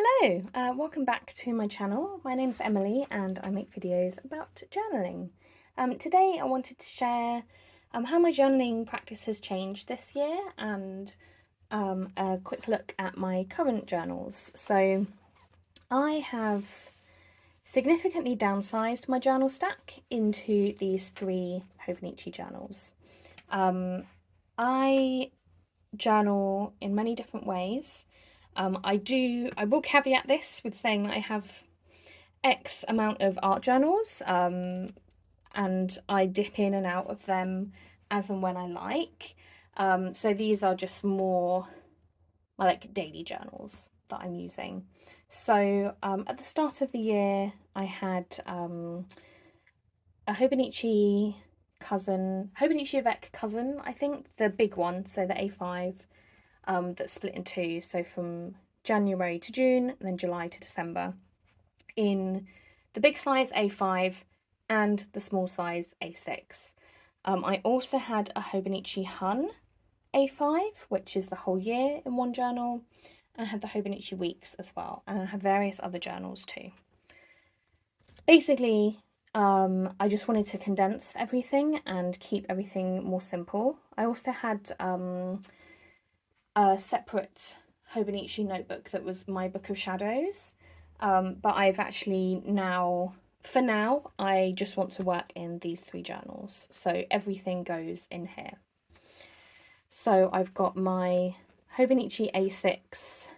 Hello, welcome back to my channel. My name's Emily and I make videos about journaling. Today I wanted to share how my journaling practice has changed this year and a quick look at my current journals. So I have significantly downsized my journal stack into these three Hobonichi journals. I journal in many different ways. I will caveat this with saying that I have X amount of art journals, and I dip in and out of them as and when I like. So these are just more my like daily journals that I'm using. So at the start of the year, I had a Hobonichi avec cousin, I think, the big one, so the A5, that's split in two, so from January to June and then July to December, in the big size A5 and the small size A6. I also had a Hobonichi Hun A5, which is the whole year in one journal, and I had the Hobonichi Weeks as well, and I have various other journals too. Basically, I just wanted to condense everything and keep everything more simple. I also had a separate Hobonichi notebook that was my book of shadows, but I've actually now, for now, I just want to work in these three journals, so everything goes in here. So I've got my Hobonichi A6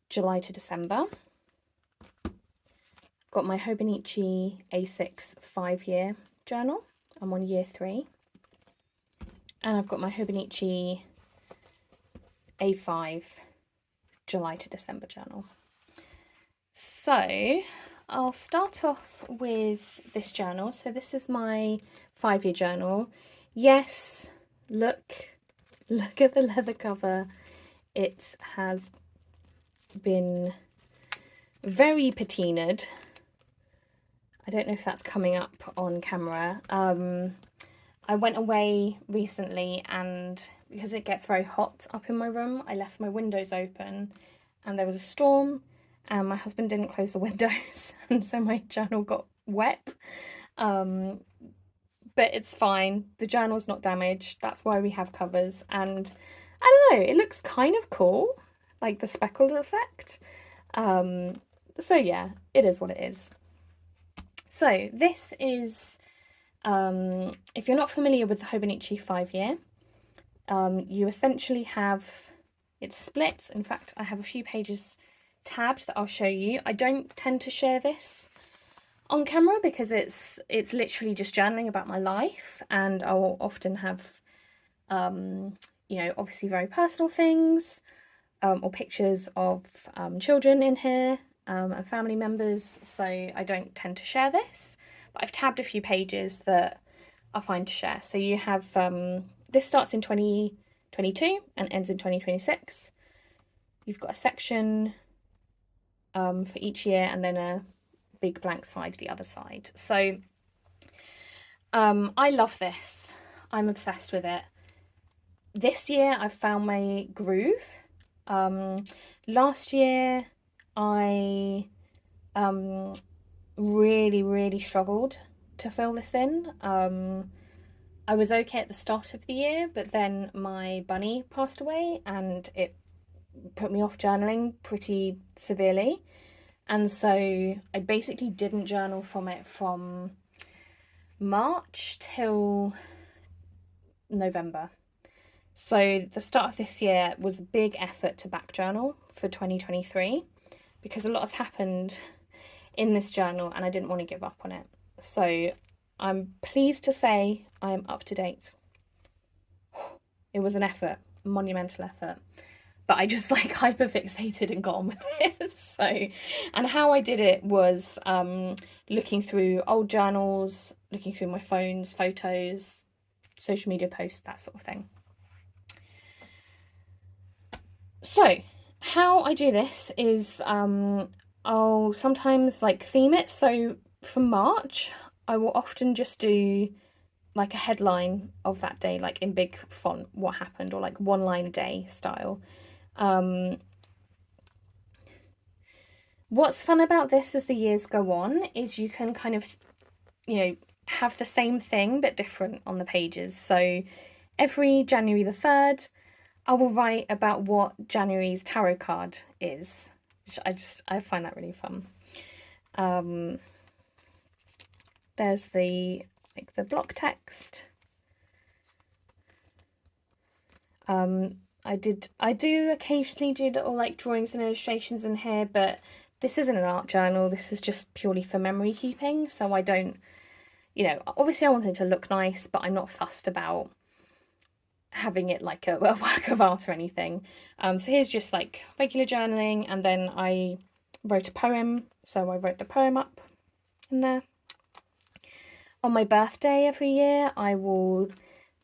July to December, got my Hobonichi A6 5-year journal, I'm on year 3, and I've got my Hobonichi A5 July to December journal. So I'll start off with this journal. So this is my 5-year journal. Yes, look at the leather cover. It has been very patinaed. I don't know if that's coming up on camera. I went away recently, and because it gets very hot up in my room, I left my windows open and there was a storm and my husband didn't close the windows and so my journal got wet. But it's fine. The journal's not damaged. That's why we have covers, and I don't know, it looks kind of cool, like the speckled effect. So yeah, it is what it is. So this is, if you're not familiar with the Hobonichi 5-year, you essentially have, it's split. In fact, I have a few pages tabbed that I'll show you. I don't tend to share this on camera because it's literally just journaling about my life, and I'll often have, you know, obviously very personal things, or pictures of children in here, and family members, so I don't tend to share this, but I've tabbed a few pages that are fine to share. So you have, this starts in 2022 and ends in 2026. You've got a section for each year and then a big blank side the other side. So I love this. I'm obsessed with it. This year I've found my groove. Last year I really struggled to fill this in. I was okay at the start of the year, but then my bunny passed away and it put me off journaling pretty severely. And so I basically didn't journal from it from March till November. So the start of this year was a big effort to back journal for 2023 because a lot has happened in this journal and I didn't want to give up on it. So I'm pleased to say I am up to date. It was an effort, a monumental effort, but I just like hyper fixated and got on with it. So, and how I did it was looking through old journals, looking through my phone's photos, social media posts, that sort of thing. So how I do this is I'll sometimes like theme it. So for March, I will often just do like a headline of that day, like in big font, what happened, or like one line a day style. What's fun about this as the years go on is you can kind of, you know, have the same thing but different on the pages. So every January the 3rd, I will write about what January's tarot card is, which I find that really fun. There's the block text. I do occasionally do little like drawings and illustrations in here, but this isn't an art journal. This is just purely for memory keeping. So I don't, you know, obviously I want it to look nice, but I'm not fussed about having it like a work of art or anything. So here's just like regular journaling, and then I wrote a poem. So I wrote the poem up in there. On my birthday every year, I will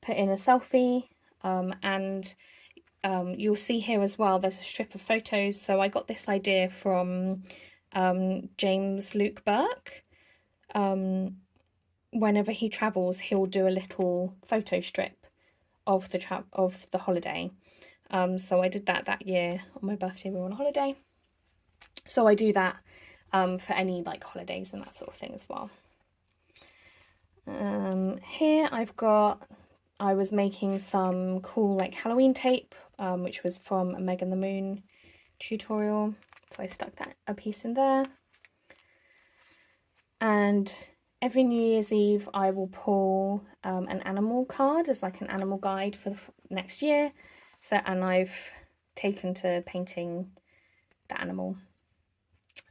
put in a selfie, and you'll see here as well, there's a strip of photos. So I got this idea from James Luke Burke. Whenever he travels, he'll do a little photo strip of the holiday. So I did that year on my birthday. We were on holiday, so I do that for any like holidays and that sort of thing as well. Here I was making some cool like Halloween tape, which was from a Meg and the Moon tutorial, so I stuck a piece in there. And every New Year's Eve I will pull an animal card as like an animal guide for the next year. So, and I've taken to painting the animal.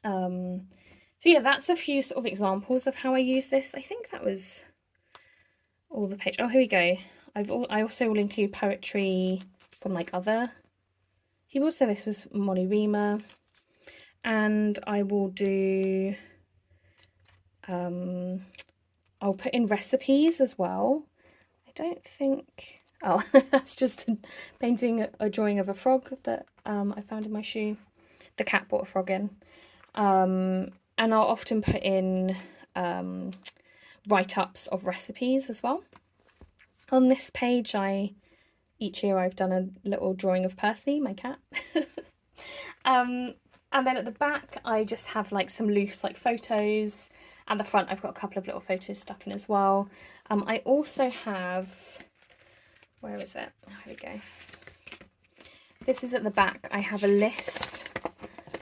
So yeah, that's a few sort of examples of how I use this. I think that was all the page. Oh, here we go. I also will include poetry from like other people. So this was Molly Reamer, and I will do. I'll put in recipes as well. I don't think. Oh, that's just painting a drawing of a frog that I found in my shoe. The cat brought a frog in. And I'll often put in write-ups of recipes as well. On this page, each year I've done a little drawing of Percy, my cat. And then at the back, I just have like some loose like photos. And the front, I've got a couple of little photos stuck in as well. I also have, where is it? Oh, here we go. This is at the back. I have a list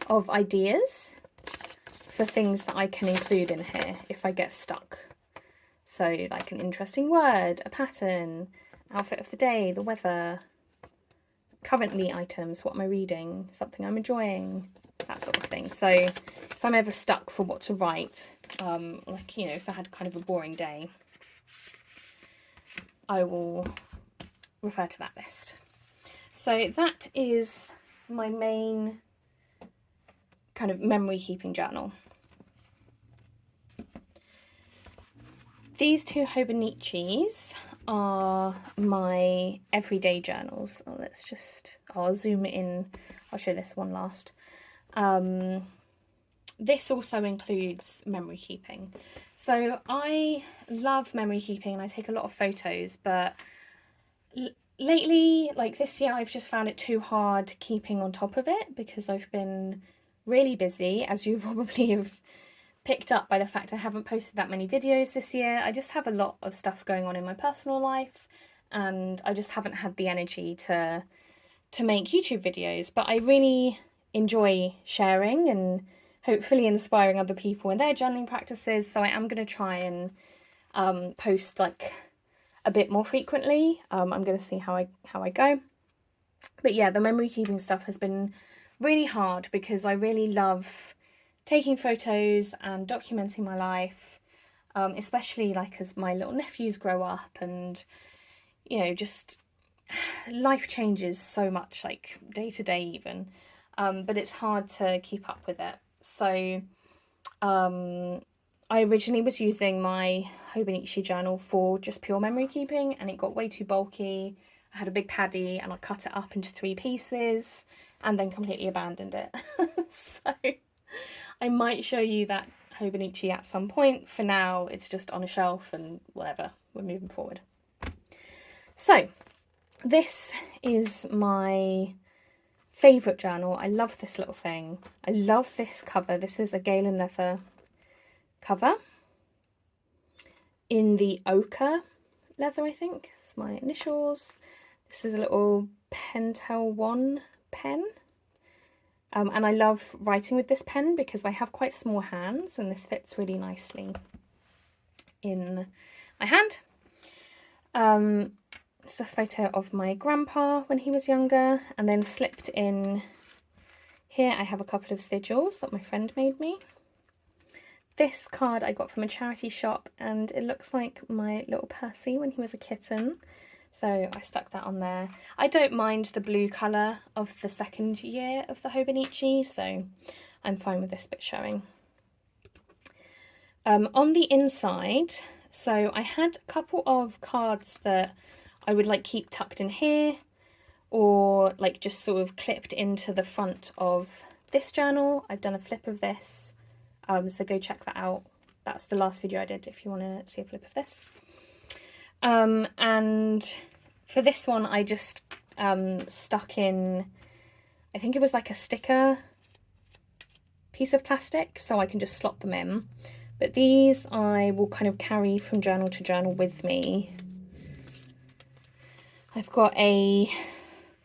of ideas for things that I can include in here if I get stuck. So like an interesting word, a pattern, outfit of the day, the weather, currently items, what am I reading, something I'm enjoying, that sort of thing. So if I'm ever stuck for what to write, like, you know, if I had kind of a boring day, I will refer to that list. So that is my main kind of memory keeping journal. These two Hobonichis are my everyday journals. Oh, I'll zoom in. I'll show this one last. This also includes memory keeping. So I love memory keeping and I take a lot of photos, but lately, like this year, I've just found it too hard keeping on top of it because I've been really busy, as you probably have picked up by the fact I haven't posted that many videos this year. I just have a lot of stuff going on in my personal life and I just haven't had the energy to make YouTube videos, but I really enjoy sharing and hopefully inspiring other people in their journaling practices. So I am going to try and post like a bit more frequently. I'm going to see how I go. But yeah, the memory keeping stuff has been really hard because I really love taking photos and documenting my life, especially like as my little nephews grow up and, you know, just life changes so much, like day to day even, but it's hard to keep up with it. So I originally was using my Hobonichi journal for just pure memory keeping and it got way too bulky. I had a big paddy and I cut it up into 3 pieces and then completely abandoned it. So I might show you that Hobonichi at some point. For now, it's just on a shelf and whatever, we're moving forward. So this is my favourite journal. I love this little thing. I love this cover. This is a Galen leather cover in the ochre leather, I think. It's my initials. This is a little Pentel 1 pen. And I love writing with this pen because I have quite small hands and this fits really nicely in my hand. It's a photo of my grandpa when he was younger, and then slipped in here I have a couple of sigils that my friend made me. This card I got from a charity shop and it looks like my little Percy when he was a kitten. So I stuck that on there. I don't mind the blue colour of the second year of the Hobonichi, so I'm fine with this bit showing. On the inside, so I had a couple of cards that I would like keep tucked in here, or like just sort of clipped into the front of this journal. I've done a flip of this, so go check that out. That's the last video I did if you want to see a flip of this. And for this one I just stuck in, I think it was like a sticker piece of plastic, so I can just slot them in. But these I will kind of carry from journal to journal with me. I've got a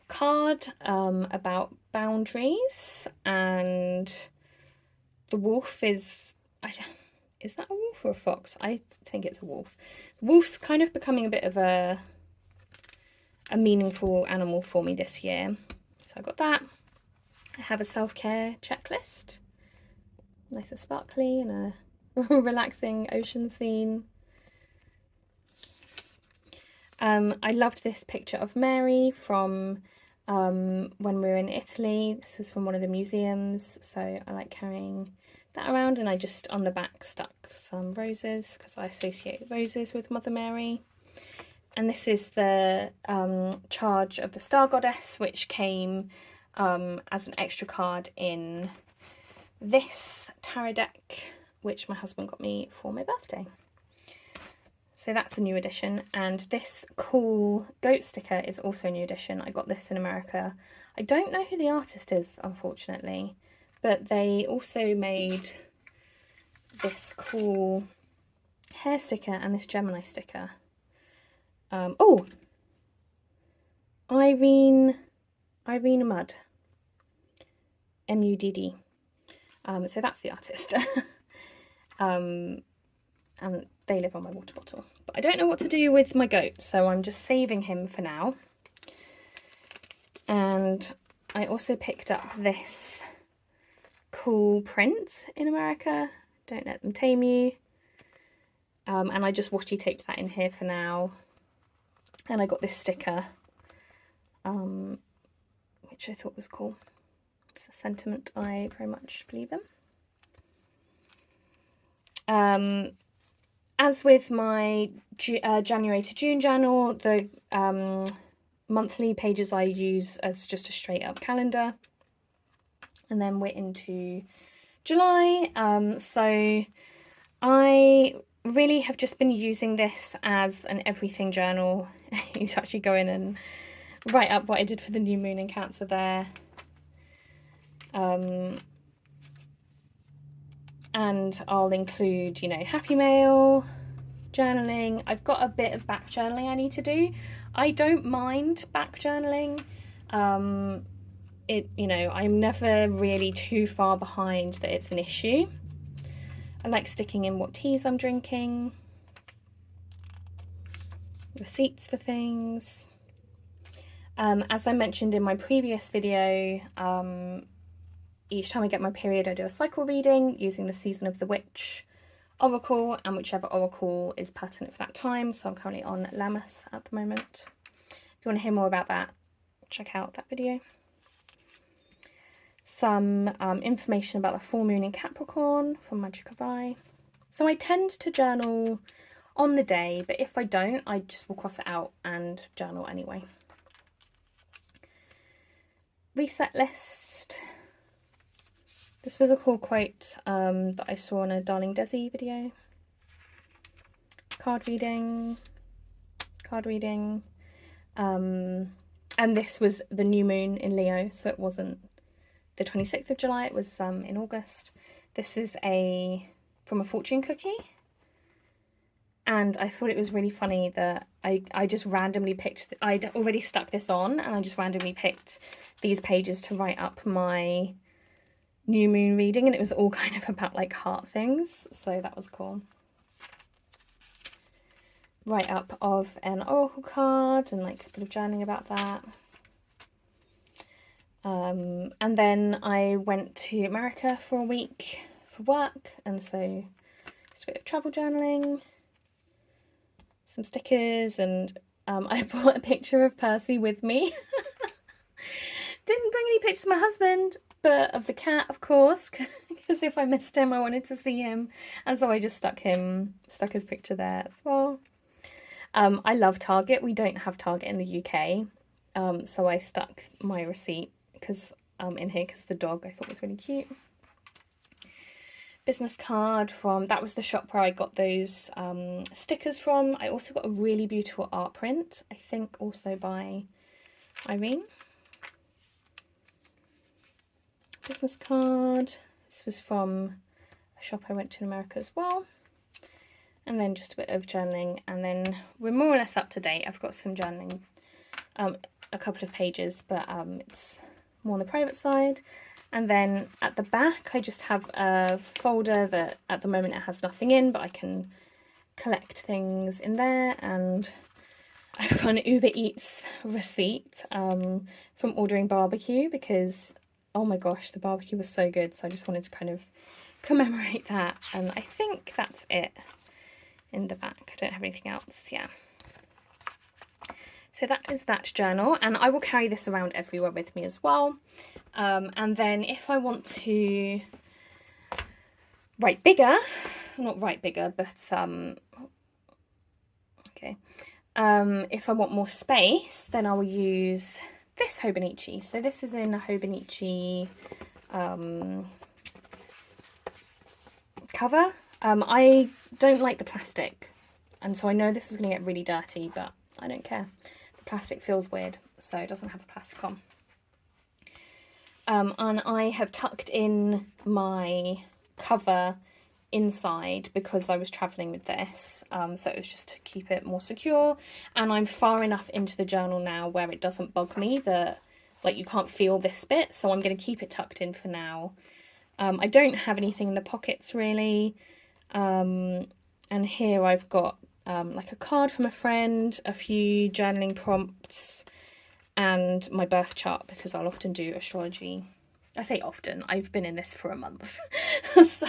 card about boundaries, and the wolf is that a wolf or a fox? I think it's a wolf. Wolf's kind of becoming a bit of a meaningful animal for me this year. So I got that. I have a self-care checklist, nice and sparkly, and a relaxing ocean scene. I loved this picture of Mary from when we were in Italy. This was from one of the museums, so I like carrying that around, and I just on the back stuck some roses because I associate roses with Mother Mary. And this is the Charge of the Star Goddess, which came as an extra card in this tarot deck, which my husband got me for my birthday. So that's a new edition, and this cool goat sticker is also a new edition. I got this in America. I don't know who the artist is, unfortunately, but they also made this cool hair sticker and this Gemini sticker. Oh, Irene Mudd, M-U-D-D. So that's the artist. And they live on my water bottle. But I don't know what to do with my goat, so I'm just saving him for now. And I also picked up this cool print in America, Don't Let Them Tame You. And I just washi taped that in here for now. And I got this sticker, which I thought was cool. It's a sentiment I very much believe in. As with my January to June journal, the monthly pages I use as just a straight up calendar. And then we're into July. So I really have just been using this as an everything journal. You to actually go in and write up what I did for the new moon in Cancer there. And I'll include, you know, happy mail, journaling. I've got a bit of back journaling I need to do. I don't mind back journaling. You know, I'm never really too far behind that it's an issue. I like sticking in what teas I'm drinking, receipts for things. As I mentioned in my previous video, each time I get my period I do a cycle reading using the Season of the Witch oracle and whichever oracle is pertinent for that time. So I'm currently on Lammas at the moment. If you want to hear more about that, check out that video. Some information about the full moon in Capricorn from Magic of I. So I tend to journal on the day, but if I don't, I just will cross it out and journal anyway. Reset list. This was a cool quote that I saw in a Darling Desi video. Card reading. And this was the new moon in Leo, so it wasn't the 26th of July, it was in August. This is from a fortune cookie. And I thought it was really funny that I just randomly picked, I'd already stuck this on, and I just randomly picked these pages to write up my new moon reading, and it was all kind of about like heart things, so that was cool. Write up of an oracle card and like a bit of journaling about that. And then I went to America for a week for work, and so just a bit of travel journaling, some stickers, and I brought a picture of Percy with me. Didn't bring any pictures of my husband, but of the cat, of course, because if I missed him, I wanted to see him, and so I just stuck his picture there as well. I love Target. We don't have Target in the UK, so I stuck my receipt in here because the dog I thought was really cute. Business card that was the shop where I got those stickers from. I also got a really beautiful art print, I think also by Irene. Business card. This was from a shop I went to in America as well. And then just a bit of journaling, and then we're more or less up to date. I've got some journaling, a couple of pages, but it's more on the private side. And then at the back, I just have a folder that at the moment it has nothing in, but I can collect things in there. And I've got an Uber Eats receipt from ordering barbecue because, oh my gosh, the barbecue was so good. So I just wanted to kind of commemorate that. And I think that's it in the back. I don't have anything else, yeah. So that is that journal, and I will carry this around everywhere with me as well. And then if I want to write bigger, not write bigger, but okay. If I want more space, then I will use this Hobonichi. So this is in a Hobonichi cover. I don't like the plastic, and so I know this is going to get really dirty, but I don't care. The plastic feels weird, so it doesn't have the plastic on. And I have tucked in my cover inside because I was travelling with this, so it was just to keep it more secure. And I'm far enough into the journal now where it doesn't bug me that like you can't feel this bit, so I'm going to keep it tucked in for now. I don't have anything in the pockets really, and here I've got like a card from a friend, a few journaling prompts, and my birth chart because I'll often do astrology. I say often, I've been in this for a month. So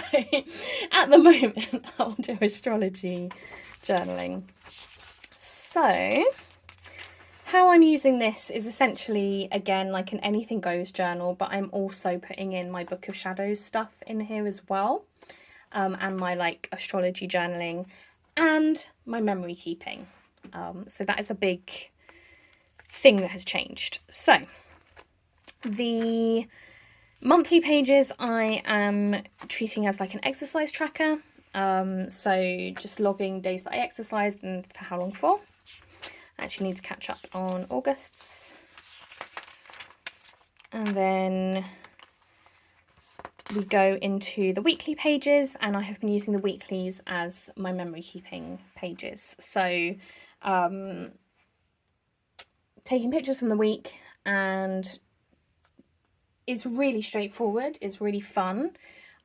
at the moment I'll do astrology journaling. So how I'm using this is essentially, again, like an anything goes journal, but I'm also putting in my Book of Shadows stuff in here as well, and my like astrology journaling and my memory keeping. So that is a big thing that has changed. So the monthly pages I am treating as like an exercise tracker. So just logging days that I exercised and for how long for. I actually need to catch up on August's. And then we go into the weekly pages, and I have been using the weeklies as my memory keeping pages. So taking pictures from the week, and it's really straightforward, it's really fun.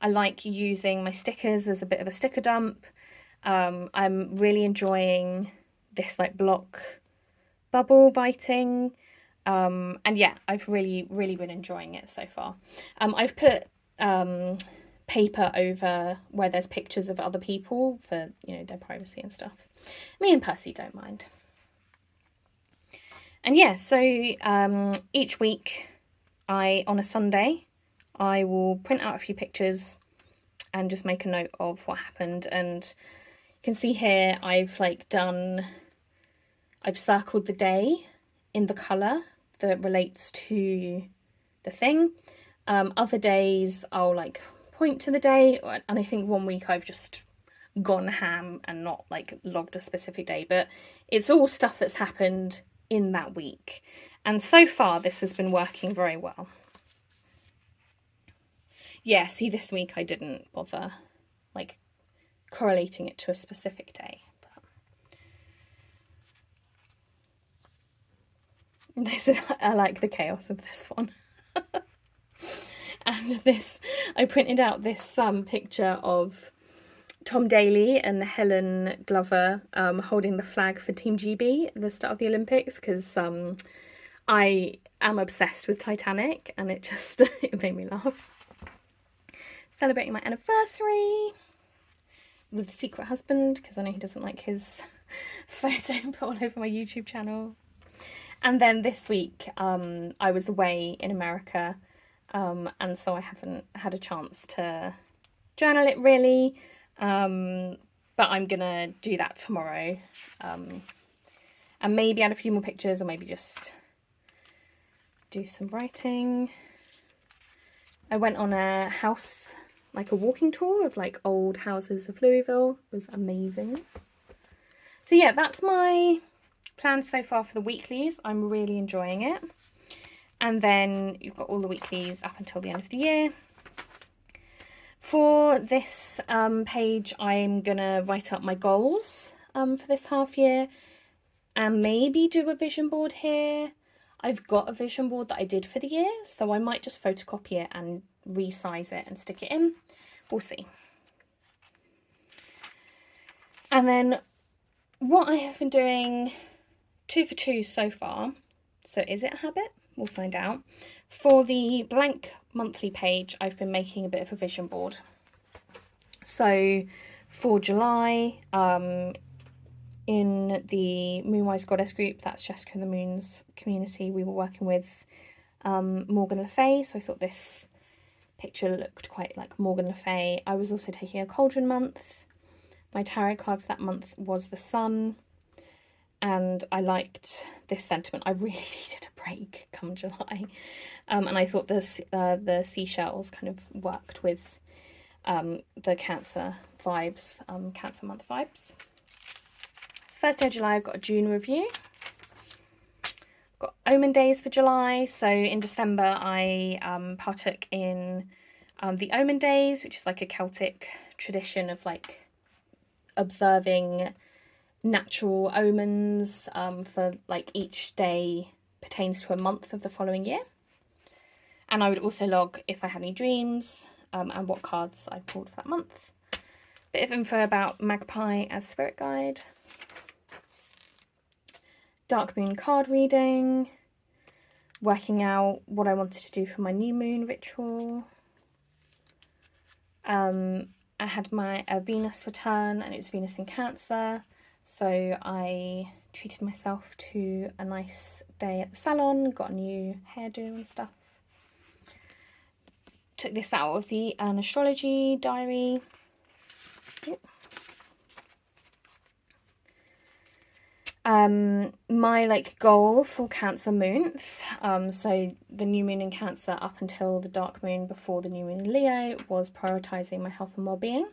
I like using my stickers as a bit of a sticker dump. I'm really enjoying this like block bubble biting, and yeah, I've really been enjoying it so far. I've put paper over where there's pictures of other people for, you know, their privacy and stuff. Me and Percy don't mind. And yeah, so each week on a Sunday I will print out a few pictures and just make a note of what happened. And you can see here I've circled the day in the colour that relates to the thing. Other days I'll like point to the day, and I think one week I've just gone ham and not like logged a specific day, but it's all stuff that's happened in that week. And so far, this has been working very well. Yeah, see, this week I didn't bother, like, correlating it to a specific day. But this is, I like the chaos of this one. And this, I printed out this picture of Tom Daley and Helen Glover holding the flag for Team GB at the start of the Olympics, because I am obsessed with Titanic, and it just it made me laugh. Celebrating my anniversary with the secret husband, because I know he doesn't like his photo put all over my YouTube channel. And then this week I was away in America, and so I haven't had a chance to journal it really, but I'm gonna do that tomorrow, and maybe add a few more pictures, or maybe just do some writing. I went on a house, like a walking tour of like old houses of Louisville. It was amazing. So yeah, that's my plan so far for the weeklies. I'm really enjoying it. And then you've got all the weeklies up until the end of the year. For this page, I'm gonna write up my goals for this half year, and maybe do a vision board here. I've got a vision board that I did for the year, so I might just photocopy it and resize it and stick it in. We'll see. And then what I have been doing 2 for 2 so far, so is it a habit? We'll find out. For the blank monthly page, I've been making a bit of a vision board. So for July, in the Moonwise Goddess group, that's Jessica and the Moon's community, we were working with Morgan Le Fay, so I thought this picture looked quite like Morgan Le Fay. I was also taking a cauldron month. My tarot card for that month was the Sun, and I liked this sentiment. I really needed a break come July, and I thought the seashells kind of worked with the Cancer vibes, Cancer month vibes. First day of July, I've got a June review. Got Omen Days for July. So in December, I partook in the Omen Days, which is like a Celtic tradition of like observing natural omens for like each day pertains to a month of the following year. And I would also log if I had any dreams and what cards I pulled for that month. Bit of info about Magpie as spirit guide. Dark moon card reading. Working out what I wanted to do for my new moon ritual. I had a Venus return, and it was Venus in Cancer. So I treated myself to a nice day at the salon, got a new hairdo and stuff. Took this out of the An Astrology diary. My like goal for Cancer month, so the new moon in Cancer up until the dark moon before the new moon in Leo, was prioritizing my health and well-being.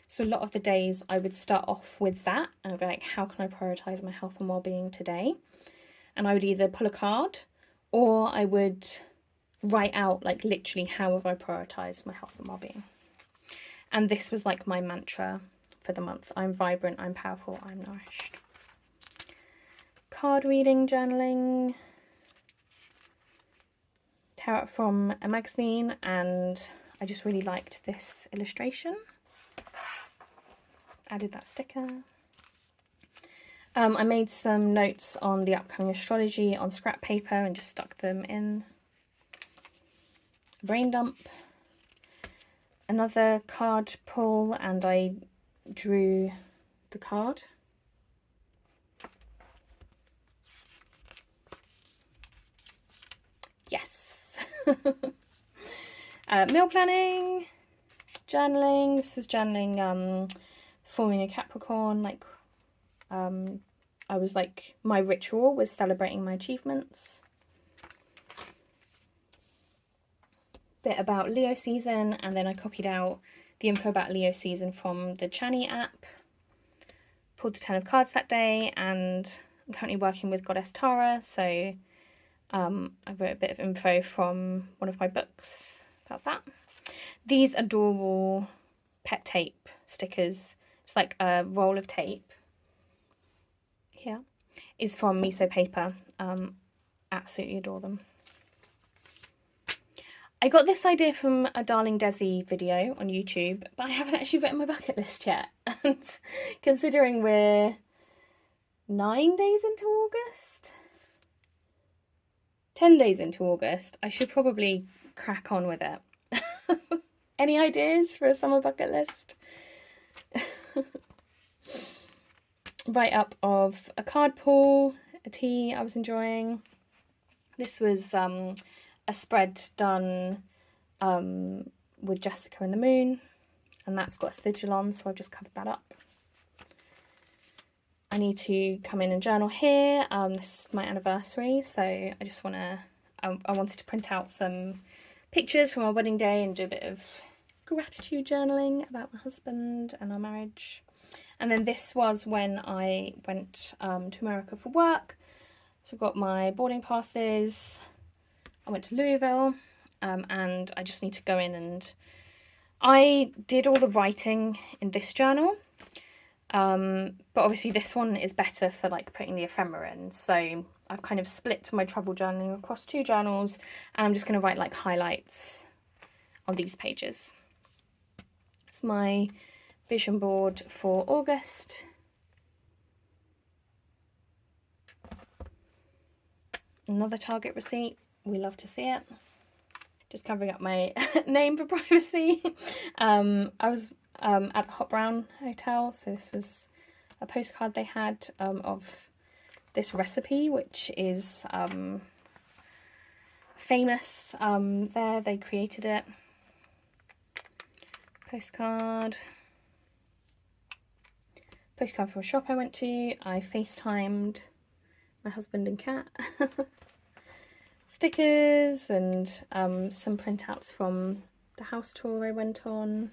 So a lot of the days I would start off with that and I'd be like, how can I prioritize my health and well-being today? And I would either pull a card, or I would write out like literally how have I prioritized my health and well-being. And this was like my mantra for the month. I'm vibrant, I'm powerful, I'm nourished. Card reading, journaling, tarot from a magazine, and I just really liked this illustration. Added that sticker. I made some notes on the upcoming astrology on scrap paper and just stuck them in a brain dump. Another card pull, and I drew the card. Yes. Meal planning, journaling. This was journaling forming a Capricorn. Like I was like, my ritual was celebrating my achievements. Bit about Leo season, and then I copied out the info about Leo season from the Chani app. Pulled the 10 of cards that day, and I'm currently working with Goddess Tara, so I wrote a bit of info from one of my books about that. These adorable pet tape stickers, it's like a roll of tape here, is from Miso Paper. Absolutely adore them. I got this idea from a Darling Desi video on YouTube, but I haven't actually written my bucket list yet. And considering we're 9 days into August, 10 days into August, I should probably crack on with it. Any ideas for a summer bucket list? Write up of a card pull, a tea I was enjoying. This was a spread done with Jessica and the Moon, and that's got a sigil on, so I've just covered that up. I need to come in and journal here. This is my anniversary, so I just want to, I wanted to print out some pictures from our wedding day and do a bit of gratitude journaling about my husband and our marriage. And then this was when I went to America for work. So I've got my boarding passes. I went to Louisville, and I just need to go in, and I did all the writing in this journal. But obviously this one is better for like putting the ephemera in. So I've kind of split my travel journaling across 2 journals, and I'm just going to write like highlights on these pages. It's my vision board for August. Another Target receipt. We love to see it. Just covering up my name for privacy. I was at the Hot Brown Hotel, so this was a postcard they had of this recipe, which is famous there. They created it. Postcard from a shop I went to. I FaceTimed my husband and cat. Stickers and some printouts from the house tour I went on.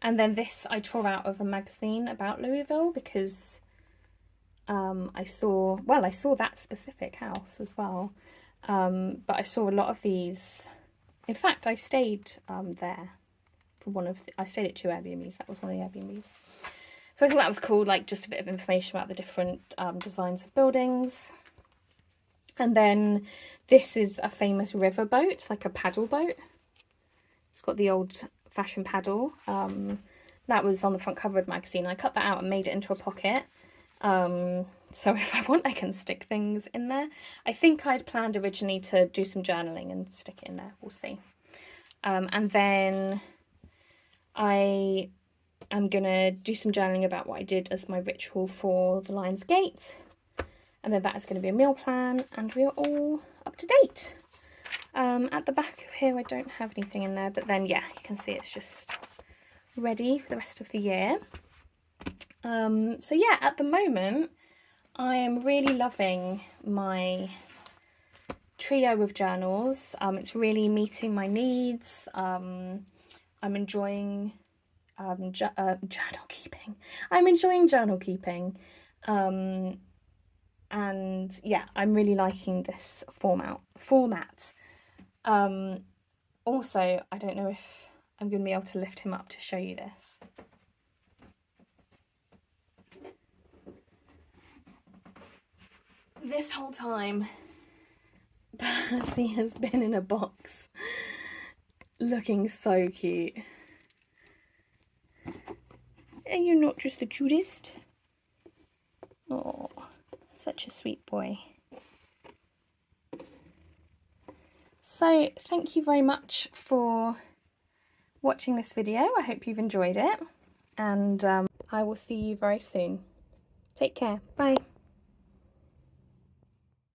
And then this I tore out of a magazine about Louisville because I saw that specific house as well. But I saw a lot of these. In fact, I stayed there for I stayed at 2 Airbnbs. That was one of the Airbnbs. So I thought that was cool, like just a bit of information about the different designs of buildings. And then this is a famous river boat, like a paddle boat. It's got the old-fashioned paddle. That was on the front cover of the magazine. I cut that out and made it into a pocket. So if I want, I can stick things in there. I think I'd planned originally to do some journaling and stick it in there. We'll see. And then I am going to do some journaling about what I did as my ritual for the Lion's Gate. And then that is going to be a meal plan, and we are all up to date. At the back of here, I don't have anything in there, but then, yeah, you can see it's just ready for the rest of the year. So yeah, at the moment, I am really loving my trio of journals. It's really meeting my needs. I'm enjoying journal keeping. I'm enjoying journal keeping. And yeah, I'm really liking this format. Also, I don't know if I'm going to be able to lift him up to show you this. This whole time, Percy has been in a box, looking so cute. And you're not just the cutest. Oh, such a sweet boy. So thank you very much for watching this video. I hope you've enjoyed it, and I will see you very soon. Take care. Bye.